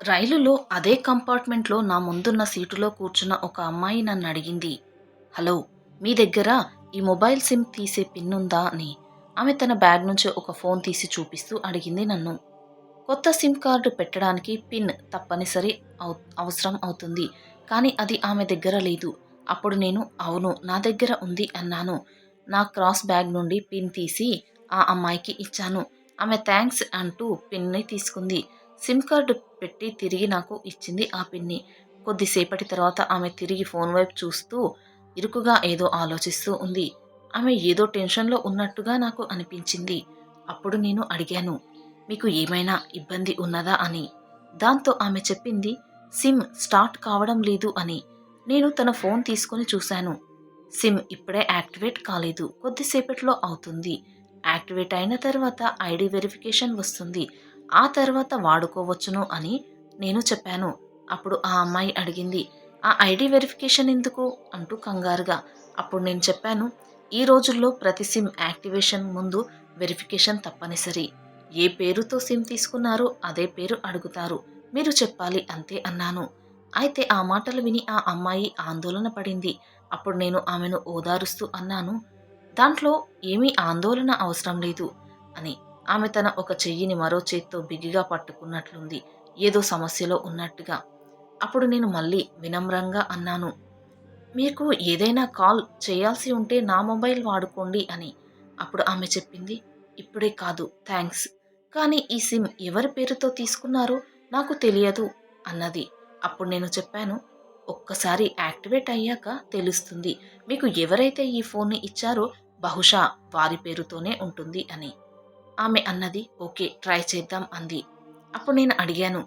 రైలులో అదే కంపార్ట్మెంట్లో నా ముందున్న సీటులో కూర్చున్న ఒక అమ్మాయి నన్నడిగింది. హలో, మీ దగ్గర ఈ మొబైల్ సిమ్ తీసే పిన్ ఉందా అని. ఆమె తన బ్యాగ్ నుంచి ఒక ఫోన్ తీసి చూపిస్తూ అడిగింది నన్ను. కొత్త సిమ్ కార్డు పెట్టడానికి పిన్ తప్పనిసరి అవసరం అవుతుంది. కానీ అది ఆమె దగ్గర లేదు. అప్పుడు నేను అవును నా దగ్గర ఉంది అన్నాను. నా క్రాస్ బ్యాగ్ నుండి పిన్ తీసి ఆ అమ్మాయికి ఇచ్చాను. ఆమె థ్యాంక్స్ అంటూ పిన్ని తీసుకుంది. సిమ్ కార్డు పెట్టి తిరిగి నాకు ఇచ్చింది ఆ పిన్ని. కొద్దిసేపటి తర్వాత ఆమె తిరిగి ఫోన్ వైపు చూస్తూ ఇరుకుగా ఏదో ఆలోచిస్తూ ఉంది. ఆమె ఏదో టెన్షన్లో ఉన్నట్టుగా నాకు అనిపించింది. అప్పుడు నేను అడిగాను, మీకు ఏమైనా ఇబ్బంది ఉన్నదా అని. దాంతో ఆమె చెప్పింది సిమ్ స్టార్ట్ కావడం లేదు అని. నేను తన ఫోన్ తీసుకొని చూశాను. సిమ్ ఇప్పుడే యాక్టివేట్ కాలేదు, కొద్దిసేపట్లో అవుతుంది. యాక్టివేట్ అయిన తర్వాత ఐడి వెరిఫికేషన్ వస్తుంది, ఆ తర్వాత వాడుకోవచ్చును అని నేను చెప్పాను. అప్పుడు ఆ అమ్మాయి అడిగింది, ఆ ఐడి వెరిఫికేషన్ ఎందుకు అంటూ కంగారుగా. అప్పుడు నేను చెప్పాను, ఈ రోజుల్లో ప్రతి సిమ్ యాక్టివేషన్ ముందు వెరిఫికేషన్ తప్పనిసరి. ఏ పేరుతో సిమ్ తీసుకున్నారో అదే పేరు అడుగుతారు, మీరు చెప్పాలి అంతే అన్నాను. అయితే ఆ మాటలు విని ఆ అమ్మాయి ఆందోళన పడింది. అప్పుడు నేను ఆమెను ఓదారుస్తూ అన్నాను, దాంట్లో ఏమీ ఆందోళన అవసరం లేదు అని. ఆమె తన ఒక చెయ్యిని మరో చేత్తో బిగిగా పట్టుకున్నట్లుంది, ఏదో సమస్యలో ఉన్నట్టుగా. అప్పుడు నేను మళ్ళీ వినమ్రంగా అన్నాను, మీకు ఏదైనా కాల్ చేయాల్సి ఉంటే నా మొబైల్ వాడుకోండి అని. అప్పుడు ఆమె చెప్పింది, ఇప్పుడే కాదు థ్యాంక్స్, కానీ ఈ సిమ్ ఎవరి పేరుతో తీసుకున్నారో నాకు తెలియదు అన్నది. అప్పుడు నేను చెప్పాను, ఒక్కసారి యాక్టివేట్ అయ్యాక తెలుస్తుంది. మీకు ఎవరైతే ఈ ఫోన్ని ఇచ్చారో బహుశా వారి పేరుతోనే ఉంటుంది అని. ఆమె అన్నది, ఓకే ట్రై చేద్దాం అంది. అప్పుడు నేను అడిగాను,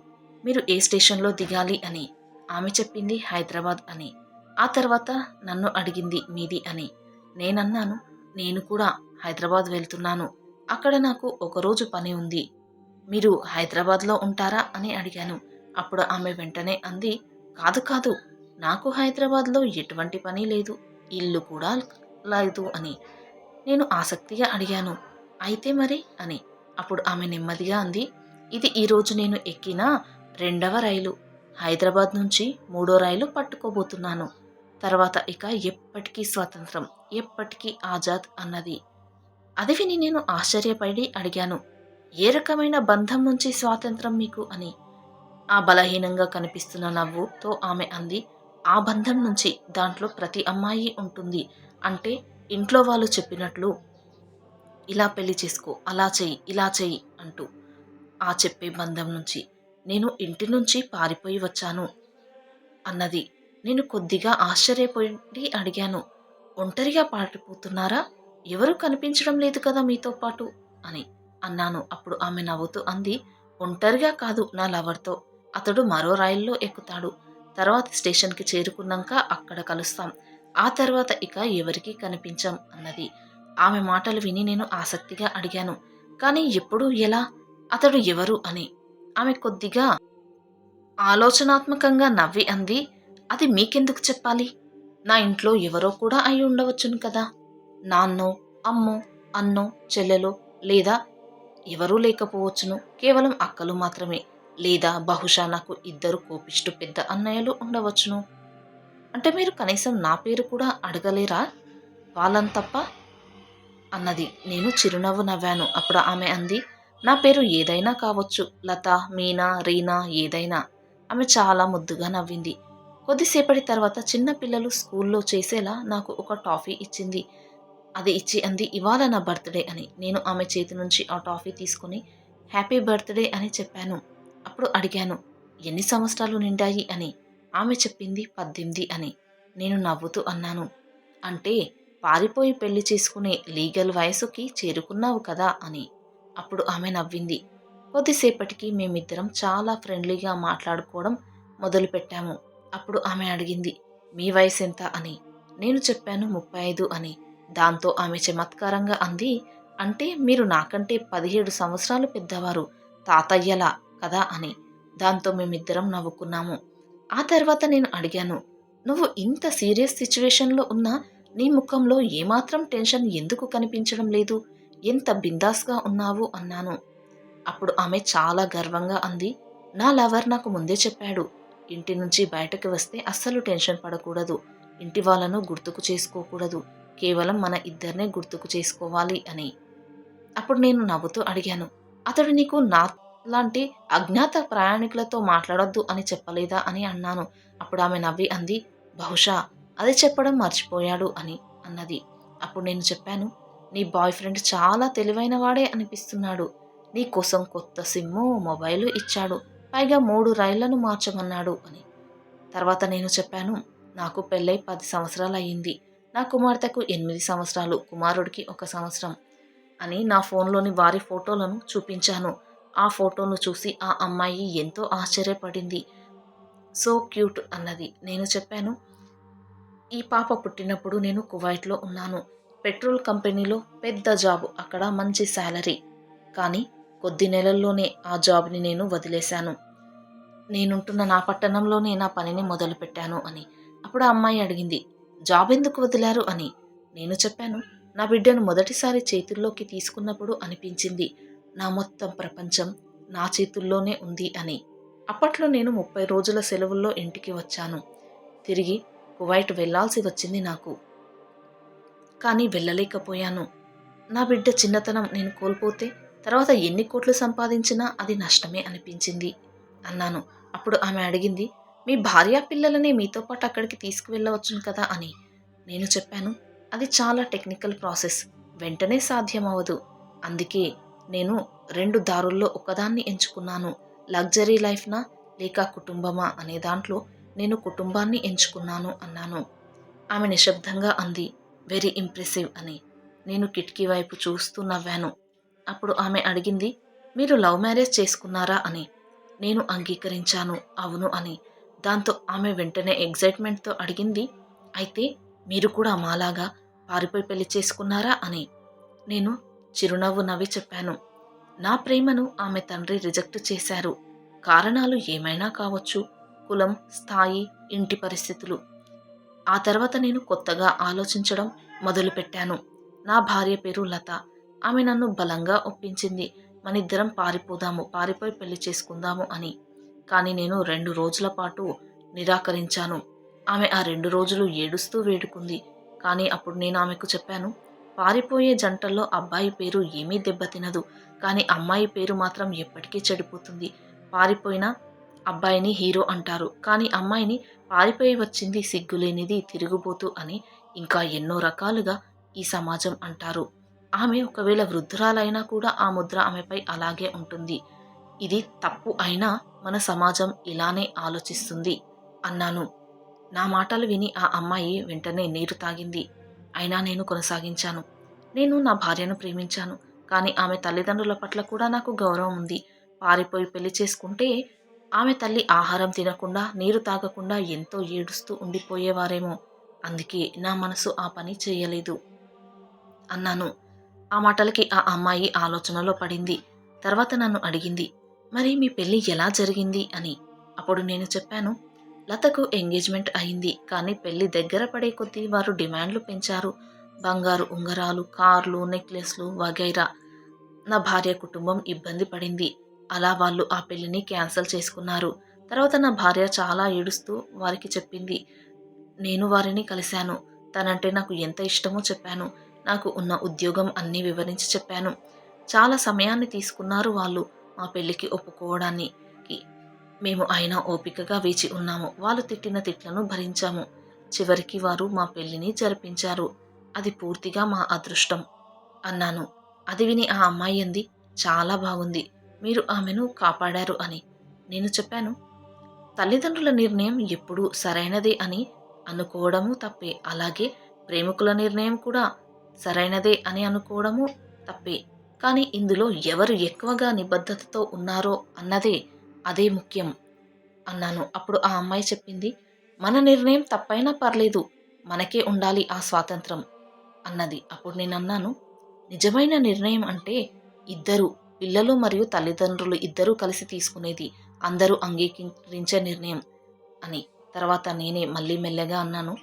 మీరు ఏ స్టేషన్లో దిగాలి అని. ఆమె చెప్పింది హైదరాబాద్ అని. ఆ తర్వాత నన్ను అడిగింది మీది అని. నేనన్నాను, నేను కూడా హైదరాబాద్ వెళ్తున్నాను, అక్కడ నాకు ఒకరోజు పని ఉంది. మీరు హైదరాబాద్లో ఉంటారా అని అడిగాను. అప్పుడు ఆమె వెంటనే అంది, కాదు కాదు, నాకు హైదరాబాద్లో ఎటువంటి పని లేదు, ఇల్లు కూడా లేదు అని. నేను ఆసక్తిగా అడిగాను, అయితే మరి అని. అప్పుడు ఆమె నెమ్మదిగా అంది, ఇది ఈరోజు నేను ఎక్కిన రెండవ రైలు. హైదరాబాద్ నుంచి మూడో రైలు పట్టుకోబోతున్నాను. తర్వాత ఇక ఎప్పటికీ స్వాతంత్రం, ఎప్పటికీ ఆజాద్ అన్నది. అది విని నేను ఆశ్చర్యపడి అడిగాను, ఏ రకమైన బంధం నుంచి స్వాతంత్రం మీకు అని. ఆ బలహీనంగా కనిపిస్తున్న నవ్వుతో ఆమె అంది, ఆ బంధం నుంచి. దాంట్లో ప్రతి అమ్మాయి ఉంటుంది. అంటే ఇంట్లో వాళ్ళు చెప్పినట్లు ఇలా పెళ్లి చేసుకో, అలా చెయ్యి, ఇలా చెయ్యి అంటూ ఆ చెప్పే బంధం నుంచి. నేను ఇంటి నుంచి పారిపోయి వచ్చాను అన్నది. నేను కొద్దిగా ఆశ్చర్యపోయి అడిగాను, ఒంటరిగా పారిపోతున్నారా? ఎవరూ కనిపించడం లేదు కదా మీతో పాటు అని అన్నాను. అప్పుడు ఆమె నవ్వుతూ అంది, ఒంటరిగా కాదు, నా లవర్తో. అతడు మరో రైల్లో ఎక్కుతాడు. తర్వాత స్టేషన్కి చేరుకున్నాక అక్కడ కలుస్తాం. ఆ తర్వాత ఇక ఎవరికీ కనిపించం అన్నది. ఆమె మాటలు విని నేను ఆసక్తిగా అడిగాను, కానీ ఎప్పుడు, ఎలా, అతడు ఎవరు అని. ఆమె కొద్దిగా ఆలోచనాత్మకంగా నవ్వి అంది, అది మీకెందుకు చెప్పాలి? నా ఇంట్లో ఎవరో కూడా అయి ఉండవచ్చును కదా. నాన్నో, అమ్మో, అన్నో, చెల్లెలో, లేదా ఎవరూ లేకపోవచ్చును. కేవలం అక్కలు మాత్రమే. లేదా బహుశా నాకు ఇద్దరు కోపిష్టి పెద్ద అన్నయ్యలు ఉండవచ్చును. అంటే మీరు కనీసం నా పేరు కూడా అడగలేరా వాళ్ళని తప్ప అన్నది. నేను చిరునవ్వు నవ్వాను. అప్పుడు ఆమె అంది, నా పేరు ఏదైనా కావచ్చు, లత, మీనా, రీనా, ఏదైనా. ఆమె చాలా ముద్దుగా నవ్వింది. కొద్దిసేపటి తర్వాత చిన్న పిల్లలు స్కూల్లో చేసేలా నాకు ఒక టాఫీ ఇచ్చింది. అది ఇచ్చి అంది, ఇవాళ నా బర్త్‌డే అని. నేను ఆమె చేతి నుంచి ఆ టాఫీ తీసుకొని హ్యాపీ బర్త్‌డే అని చెప్పాను. అప్పుడు అడిగాను, ఎన్ని సంవత్సరాలు నిండాయి అని. ఆమె చెప్పింది 18 అని. నేను నవ్వుతూ అన్నాను, అంటే పారిపోయి పెళ్లి చేసుకునే లీగల్ వయసుకి చేరుకున్నావు కదా అని. అప్పుడు ఆమె నవ్వింది. కొద్దిసేపటికి మేమిద్దరం చాలా ఫ్రెండ్లీగా మాట్లాడుకోవడం మొదలుపెట్టాము. అప్పుడు ఆమె అడిగింది, మీ వయసెంత అని. నేను చెప్పాను 35 అని. దాంతో ఆమె చమత్కారంగా అంది, అంటే మీరు నాకంటే 17 సంవత్సరాలు పెద్దవారు, తాతయ్యలా కదా అని. దాంతో మేమిద్దరం నవ్వుకున్నాము. ఆ తర్వాత నేను అడిగాను, నువ్వు ఇంత సీరియస్ సిచ్యువేషన్‌లో ఉన్నా నీ ముఖంలో ఏమాత్రం టెన్షన్ ఎందుకు కనిపించడం లేదు? ఎంత బిందాస్‌గా ఉన్నావు అన్నాను. అప్పుడు ఆమె చాలా గర్వంగా అంది, నా లవర్ నాకు ముందే చెప్పాడు, ఇంటి నుంచి బయటకు వస్తే అస్సలు టెన్షన్ పడకూడదు, ఇంటి వాళ్ళను గుర్తుకు చేసుకోకూడదు, కేవలం మన ఇద్దరినే గుర్తుకు చేసుకోవాలి అని. అప్పుడు నేను నవ్వుతూ అడిగాను, అతడు నీకు నాలాంటి అజ్ఞాత ప్రయాణికులతో మాట్లాడొద్దు అని చెప్పలేదా అని అన్నాను. అప్పుడు ఆమె నవ్వి అంది, బహుశా అది చెప్పడం మర్చిపోయాడు అని అన్నది. అప్పుడు నేను చెప్పాను, నీ బాయ్ ఫ్రెండ్ చాలా తెలివైన వాడే అనిపిస్తున్నాడు. నీ కోసం కొత్త సిమ్ము, మొబైలు ఇచ్చాడు. పైగా 3 రైళ్లను మార్చమన్నాడు అని. తర్వాత నేను చెప్పాను, నాకు పెళ్ళై 10 సంవత్సరాలయ్యింది. నా కుమార్తెకు 8 సంవత్సరాలు, కుమారుడికి 1 సంవత్సరం అని నా ఫోన్లోని వారి ఫోటోలను చూపించాను. ఆ ఫోటోను చూసి ఆ అమ్మాయి ఎంతో ఆశ్చర్యపడింది. సో క్యూట్ అన్నది. నేను చెప్పాను, ఈ పాప పుట్టినప్పుడు నేను కువైట్‌లో ఉన్నాను. పెట్రోల్ కంపెనీలో పెద్ద జాబ్. అక్కడ మంచి సాలరీ. కానీ కొద్ది నెలల్లోనే ఆ జాబ్‌ని నేను వదిలేశాను. నేనుంటున్న నా పట్టణంలోనే నా పనిని మొదలుపెట్టాను అని. అప్పుడు ఆ అమ్మాయి అడిగింది, జాబ్ ఎందుకు వదిలారు అని. నేను చెప్పాను, నా బిడ్డను మొదటిసారి చేతుల్లోకి తీసుకున్నప్పుడు అనిపించింది, నా మొత్తం ప్రపంచం నా చేతుల్లోనే ఉంది అని. అప్పట్లో నేను 30 రోజుల సెలవుల్లో ఇంటికి వచ్చాను. తిరిగి కువైట్ వెళ్ళాల్సి వచ్చింది నాకు. కానీ వెళ్ళలేకపోయాను. నా బిడ్డ చిన్నతనం నేను కోల్పోతే తర్వాత ఎన్ని కోట్లు సంపాదించినా అది నష్టమే అనిపించింది అన్నాను. అప్పుడు ఆమె అడిగింది, మీ భార్యా పిల్లలని మీతో పాటు అక్కడికి తీసుకువెళ్ళవచ్చును కదా అని. నేను చెప్పాను, అది చాలా టెక్నికల్ ప్రాసెస్. వెంటనే సాధ్యమవదు. అందుకే నేను 2 దారుల్లో ఒకదాన్ని ఎంచుకున్నాను. లగ్జరీ లైఫ్‌నా లేక కుటుంబమా అనే దాంట్లో నేను కుటుంబాన్ని ఎంచుకున్నాను అన్నాను. ఆమె నిశ్శబ్దంగా అంది, వెరీ ఇంప్రెసివ్ అని. నేను కిటికీ వైపు చూస్తూ నవ్వాను. అప్పుడు ఆమె అడిగింది, మీరు లవ్ మ్యారేజ్ చేసుకున్నారా అని. నేను అంగీకరించాను, అవును అని. దాంతో ఆమె వెంటనే ఎగ్జైట్‌మెంట్‌తో అడిగింది, అయితే మీరు కూడా మాలాగా పారిపోయి పెళ్లి చేసుకున్నారా అని. నేను చిరునవ్వు నవ్వి చెప్పాను, నా ప్రేమను ఆమె తండ్రి రిజెక్ట్ చేశారు. కారణాలు ఏమైనా కావచ్చు. కులం, స్థాయి, ఇంటి పరిస్థితులు. ఆ తర్వాత నేను కొత్తగా ఆలోచించడం మొదలుపెట్టాను. నా భార్య పేరు లత. ఆమె నన్ను బలంగా ఒప్పించింది. మనిద్దరం పారిపోదాము, పారిపోయి పెళ్లి చేసుకుందాము అని. కానీ నేను 2 రోజుల పాటు నిరాకరించాను. ఆమె ఆ 2 రోజులు ఏడుస్తూ వేడుకుంది. కానీ అప్పుడు నేను ఆమెకు చెప్పాను, పారిపోయే జంటల్లో అబ్బాయి పేరు ఏమీ దెబ్బతినదు. కానీ అమ్మాయి పేరు మాత్రం ఎప్పటికీ చెడిపోతుంది. పారిపోయిన అబ్బాయిని హీరో అంటారు. కానీ అమ్మాయిని పారిపోయి వచ్చింది సిగ్గులేనిది, తిరుగుబోతు అని ఇంకా ఎన్నో రకాలుగా ఈ సమాజం అంటారు. ఆమె ఒకవేళ వృద్ధురాలైనా కూడా ఆ ముద్ర ఆమెపై అలాగే ఉంటుంది. ఇది తప్పు అయినా మన సమాజం ఇలానే ఆలోచిస్తుంది అన్నాను. నా మాటలు విని ఆ అమ్మాయి వెంటనే నీరు తాగింది. అయినా నేను కొనసాగించాను. నేను నా భార్యను ప్రేమించాను. కానీ ఆమె తల్లిదండ్రుల పట్ల కూడా నాకు గౌరవం ఉంది. పారిపోయి పెళ్లి చేసుకుంటే ఆమె తల్లి ఆహారం తినకుండా, నీరు తాగకుండా ఎంతో ఏడుస్తూ ఉండిపోయేవారేమో. అందుకే నా మనసు ఆ పని చేయలేదు అన్నాను. ఆ మాటలకి ఆ అమ్మాయి ఆలోచనలో పడింది. తర్వాత నన్ను అడిగింది, మరి మీ పెళ్లి ఎలా జరిగింది అని. అప్పుడు నేను చెప్పాను, లతకు ఎంగేజ్మెంట్ అయింది. కానీ పెళ్లి దగ్గర పడే కొద్దీ వారు డిమాండ్లు పెంచారు. బంగారు ఉంగరాలు, కార్లు, నెక్లెస్లు వగైరా. నా భార్య కుటుంబం ఇబ్బంది పడింది. అలా వాళ్ళు ఆ పెళ్లిని క్యాన్సల్ చేసుకున్నారు. తర్వాత నా భార్య చాలా ఏడుస్తూ వారికి చెప్పింది. నేను వారిని కలిశాను. తనంటే నాకు ఎంత ఇష్టమో చెప్పాను. నాకు ఉన్న ఉద్యోగం అన్నీ వివరించి చెప్పాను. చాలా సమయాన్ని తీసుకున్నారు వాళ్ళు మా పెళ్లికి ఒప్పుకోవడానికి. మేము అయినా ఓపికగా వేచి ఉన్నాము. వాళ్ళు తిట్టిన తిట్లను భరించాము. చివరికి వారు మా పెళ్లిని జరిపించారు. అది పూర్తిగా మా అదృష్టం అన్నాను. అది విని ఆ అమ్మాయి అంది, చాలా బాగుంది. మీరు ఆమెను కాపాడారు అని. నేను చెప్పాను, తల్లిదండ్రుల నిర్ణయం ఎప్పుడూ సరైనదే అని అనుకోవడము తప్పే. అలాగే ప్రేమికుల నిర్ణయం కూడా సరైనదే అని అనుకోవడము తప్పే. కానీ ఇందులో ఎవరు ఎక్కువగా నిబద్ధతతో ఉన్నారో అదే ముఖ్యం అన్నాను. అప్పుడు ఆ అమ్మాయి చెప్పింది, మన నిర్ణయం తప్పైనా పర్లేదు. మనకే ఉండాలి ఆ స్వాతంత్రం అన్నది. అప్పుడు నేనన్నాను, నిజమైన నిర్ణయం అంటే ఇద్దరు పిల్లలు మరియు తల్లిదండ్రులు ఇద్దరూ కలిసి తీసుకునేది. అందరూ అంగీకరించే నిర్ణయం అని. తర్వాత నేనే మళ్ళీ మెల్లగా అన్నాను,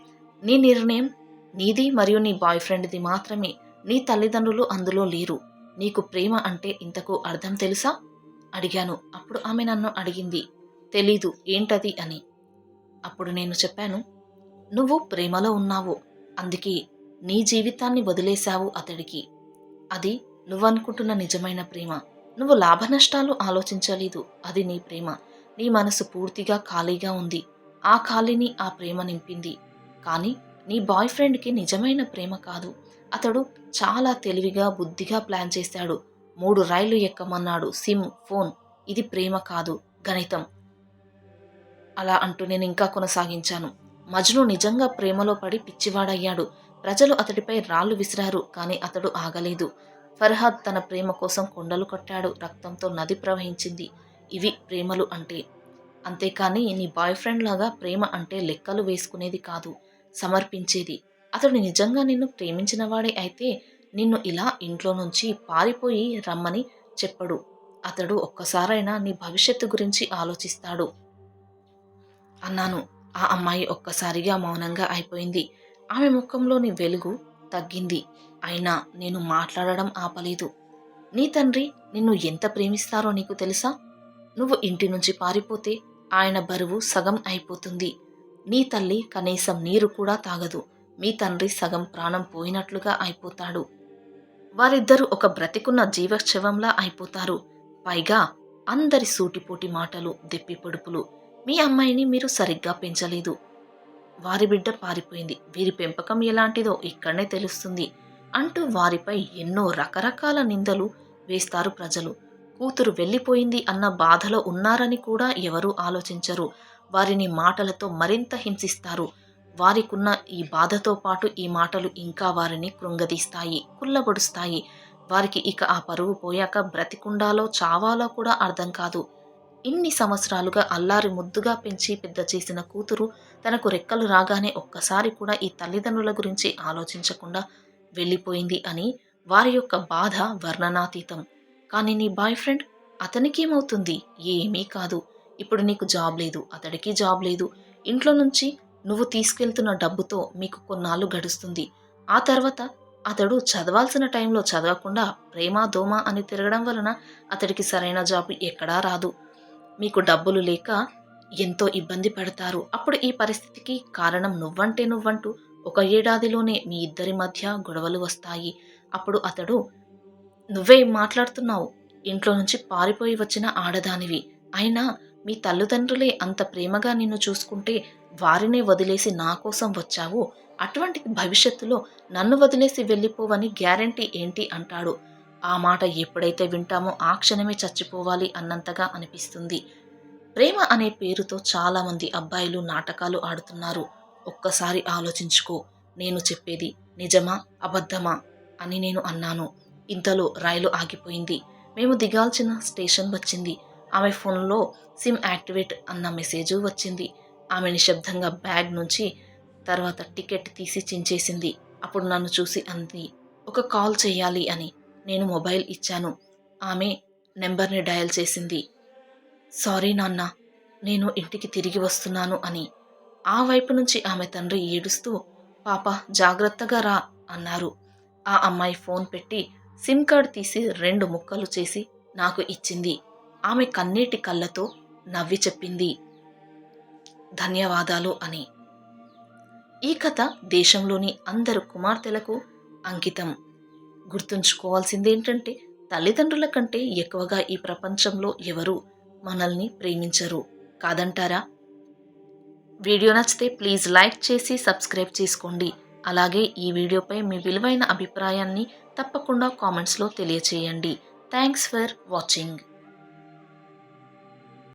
నీ నిర్ణయం నీది మరియు నీ బాయ్ ఫ్రెండ్‌ది మాత్రమే. నీ తల్లిదండ్రులు అందులో లేరు. నీకు ప్రేమ అంటే ఇంతకు అర్థం తెలుసా? అడిగాను. అప్పుడు ఆమె నన్ను అడిగింది, తెలీదు ఏంటది అని. అప్పుడు నేను చెప్పాను, నువ్వు ప్రేమలో ఉన్నావు. అందుకే నీ జీవితాన్ని వదిలేశావు అతడికి. అది నువ్వనుకుంటున్న నిజమైన ప్రేమ. నువ్వు లాభనష్టాలు ఆలోచించలేదు. అది నీ ప్రేమ. నీ మనసు పూర్తిగా ఖాళీగా ఉంది. ఆ ఖాళీని ఆ ప్రేమ నింపింది. కానీ నీ బాయ్ ఫ్రెండ్‌కి నిజమైన ప్రేమ కాదు. అతడు చాలా తెలివిగా, బుద్ధిగా ప్లాన్ చేశాడు. 3 రైళ్లు ఎక్కమన్నాడు. SIM, phone. ఇది ప్రేమ కాదు, గణితం. అలా అంటూ నేనింకా కొనసాగించాను. మజ్ను నిజంగా ప్రేమలో పడి పిచ్చివాడయ్యాడు. ప్రజలు అతడిపై రాళ్లు విసిరారు. కానీ అతడు ఆగలేదు. ఫర్హాద్ తన ప్రేమ కోసం కొండలు కట్టాడు. రక్తంతో నది ప్రవహించింది. ఇవి ప్రేమలు అంటే. అంతేకాని నీ బాయ్ ఫ్రెండ్ లాగా ప్రేమ అంటే లెక్కలు వేసుకునేది కాదు, సమర్పించేది. అతడు నిజంగా నిన్ను ప్రేమించినవాడే అయితే నిన్ను ఇలా ఇంట్లో నుంచి పారిపోయి రమ్మని చెప్పడు. అతడు ఒక్కసారైనా నీ భవిష్యత్తు గురించి ఆలోచిస్తాడు అన్నాను. ఆ అమ్మాయి ఒక్కసారిగా మౌనంగా అయిపోయింది. ఆమె ముఖంలోని వెలుగు తగ్గింది. అయినా నేను మాట్లాడడం ఆపలేదు. నీ తండ్రి నిన్ను ఎంత ప్రేమిస్తారో నీకు తెలుసా? నువ్వు ఇంటి నుంచి పారిపోతే ఆయన బరువు సగం అయిపోతుంది. నీ తల్లి కనీసం నీరు కూడా తాగదు. మీ తండ్రి సగం ప్రాణం పోయినట్లుగా అయిపోతాడు. వారిద్దరూ ఒక బ్రతికున్న జీవశవంలా అయిపోతారు. పైగా అందరి సూటిపోటి మాటలు, దెప్పి పొడుపులు. మీ అమ్మాయిని మీరు సరిగ్గా పెంచలేదు. వారి బిడ్డ పారిపోయింది. వీరి పెంపకం ఎలాంటిదో ఇక్కడనే తెలుస్తుంది అంటూ వారిపై ఎన్నో రకరకాల నిందలు వేస్తారు ప్రజలు. కూతురు వెళ్ళిపోయింది అన్న బాధలో ఉన్నారని కూడా ఎవరూ ఆలోచించరు. వారిని మాటలతో మరింత హింసిస్తారు. వారికున్న ఈ బాధతో పాటు ఈ మాటలు ఇంకా వారిని కృంగదీస్తాయి, కుల్లబొడుస్తాయి. వారికి ఇక ఆ పరువు పోయాక బ్రతికుండాలో చావాలో కూడా అర్థం కాదు. ఇన్ని సంవత్సరాలుగా అల్లారి ముద్దుగా పెంచి పెద్ద చేసిన కూతురు తనకు రెక్కలు రాగానే ఒక్కసారి కూడా ఈ తల్లిదండ్రుల గురించి ఆలోచించకుండా వెళ్ళిపోయింది అని వారి యొక్క బాధ వర్ణనాతీతం. కానీ నీ బాయ్ ఫ్రెండ్, అతనికేమవుతుంది? ఏమీ కాదు. ఇప్పుడు నీకు జాబ్ లేదు, అతడికి జాబ్ లేదు. ఇంట్లో నుంచి నువ్వు తీసుకెళ్తున్న డబ్బుతో మీకు కొన్నాళ్ళు గడుస్తుంది. ఆ తర్వాత అతడు చదవాల్సిన టైంలో చదవకుండా ప్రేమ దోమ అని తిరగడం వలన అతడికి సరైన జాబ్ ఎక్కడా రాదు. మీకు డబ్బులు లేక ఎంతో ఇబ్బంది పడతారు. అప్పుడు ఈ పరిస్థితికి కారణం నువ్వంటూ ఒక ఏడాదిలోనే మీ ఇద్దరి మధ్య గొడవలు వస్తాయి. అప్పుడు అతడు, నువ్వేం మాట్లాడుతున్నావు? ఇంట్లో నుంచి పారిపోయి వచ్చిన ఆడదానివి. అయినా మీ తల్లిదండ్రులే అంత ప్రేమగా నిన్ను చూసుకుంటే వారినే వదిలేసి నా కోసం వచ్చావు. అటువంటిది భవిష్యత్తులో నన్ను వదిలేసి వెళ్ళిపోవని గ్యారంటీ ఏంటి అంటాడు. ఆ మాట ఎప్పుడైతే వింటామో ఆ క్షణమే చచ్చిపోవాలి అన్నంతగా అనిపిస్తుంది. ప్రేమ అనే పేరుతో చాలామంది అబ్బాయిలు నాటకాలు ఆడుతున్నారు. ఒక్కసారి ఆలోచించుకో. నేను చెప్పేది నిజమా అబద్ధమా అని నేను అన్నాను. ఇంతలో రైలు ఆగిపోయింది. మేము దిగాల్సిన స్టేషన్ వచ్చింది. ఆమె ఫోన్లో సిమ్ యాక్టివేట్ అన్న మెసేజు వచ్చింది. ఆమె నిశ్శబ్దంగా బ్యాగ్ నుంచి తర్వాత టికెట్ తీసి చించేసింది. అప్పుడు నన్ను చూసి అంది, ఒక కాల్ చెయ్యాలి అని. నేను మొబైల్ ఇచ్చాను. ఆమె నెంబర్ని డయల్ చేసింది. సారీ నాన్న, నేను ఇంటికి తిరిగి వస్తున్నాను అని. ఆ వైపు నుంచి ఆమె తండ్రి ఏడుస్తూ, పాప జాగ్రత్తగా రా అన్నారు. ఆ అమ్మాయి ఫోన్ పెట్టి సిమ్ కార్డ్ తీసి 2 ముక్కలు చేసి నాకు ఇచ్చింది. ఆమె కన్నీటి కళ్ళతో నవ్వి చెప్పింది, ధన్యవాదాలు అని. ఈ కథ దేశంలోని అందరు కుమార్తెలకు అంకితం. గుర్తుంచుకోవాల్సిందేంటంటే తల్లిదండ్రుల కంటే ఎక్కువగా ఈ ప్రపంచంలో ఎవరూ మనల్ని ప్రేమించరు. కాదంటారా? వీడియో నచ్చితే ప్లీజ్ లైక్ చేసి సబ్స్క్రైబ్ చేసుకోండి. అలాగే ఈ వీడియోపై మీ విలువైన అభిప్రాయాన్ని తప్పకుండా కామెంట్స్లో తెలియచేయండి. Thanks for watching.